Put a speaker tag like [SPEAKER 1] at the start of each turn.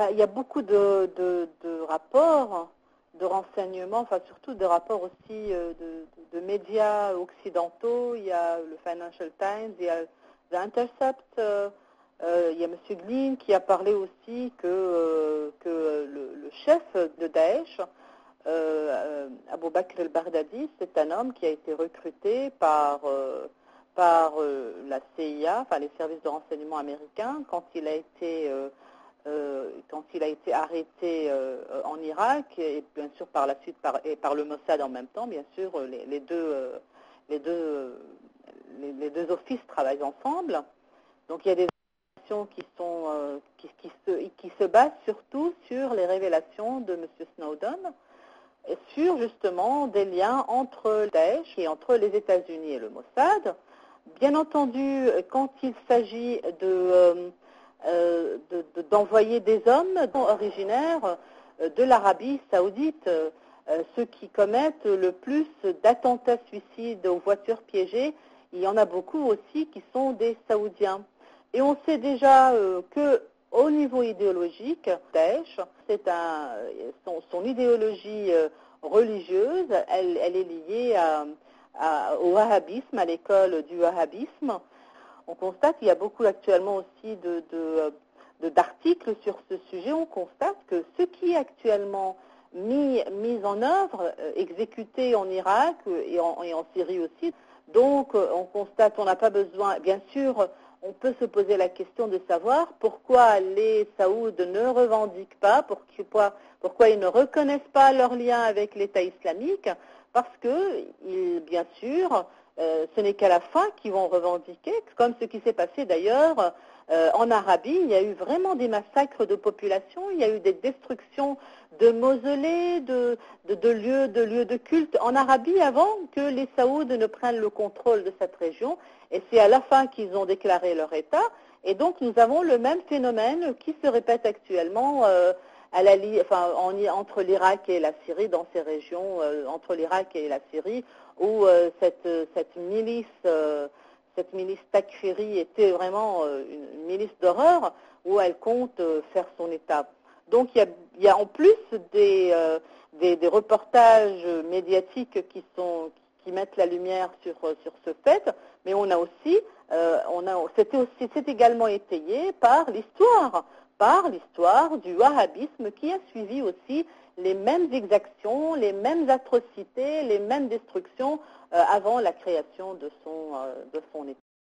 [SPEAKER 1] Il y a beaucoup de rapports, de renseignements, enfin surtout de rapports aussi de médias occidentaux. Il y a le Financial Times, il y a The Intercept, il y a M. Glynn qui a parlé aussi que le chef de Daesh, Abu Bakr al-Baghdadi, c'est un homme qui a été recruté par la CIA, enfin les services de renseignement américains, quand il a été arrêté en Irak, et bien sûr par la suite par le Mossad en même temps, bien sûr, les deux offices travaillent ensemble. Donc il y a des informations qui se basent surtout sur les révélations de M. Snowden, et sur justement des liens entre Daesh et entre les États-Unis et le Mossad. Bien entendu, quand il s'agit d'envoyer des hommes originaires de l'Arabie saoudite, ceux qui commettent le plus d'attentats suicides aux voitures piégées, il y en a beaucoup aussi qui sont des Saoudiens. Et on sait déjà que au niveau idéologique, Daesh, son idéologie religieuse, elle est liée au wahhabisme, à l'école du wahhabisme. On constate qu'il y a beaucoup actuellement aussi d'articles sur ce sujet. On constate que ce qui est actuellement mis en œuvre, exécuté en Irak et en Syrie aussi, donc on constate, on n'a pas besoin, bien sûr, on peut se poser la question de savoir pourquoi les Saouds ne revendiquent pas, pourquoi ils ne reconnaissent pas leur lien avec l'État islamique, parce que, bien sûr, ce n'est qu'à la fin qu'ils vont revendiquer, comme ce qui s'est passé d'ailleurs en Arabie. Il y a eu vraiment des massacres de population, il y a eu des destructions de mausolées, de lieux de culte en Arabie avant que les Saouds ne prennent le contrôle de cette région. Et c'est à la fin qu'ils ont déclaré leur État. Et donc nous avons le même phénomène qui se répète actuellement entre l'Irak et la Syrie, dans ces régions, entre l'Irak et la Syrie, où cette milice Takfiri était vraiment une milice d'horreur, où elle compte faire son État. Donc il y a en plus des reportages médiatiques qui mettent la lumière sur ce fait, mais on a aussi, c'est également étayé par l'histoire du wahhabisme qui a suivi aussi les mêmes exactions, les mêmes atrocités, les mêmes destructions avant la création de son État.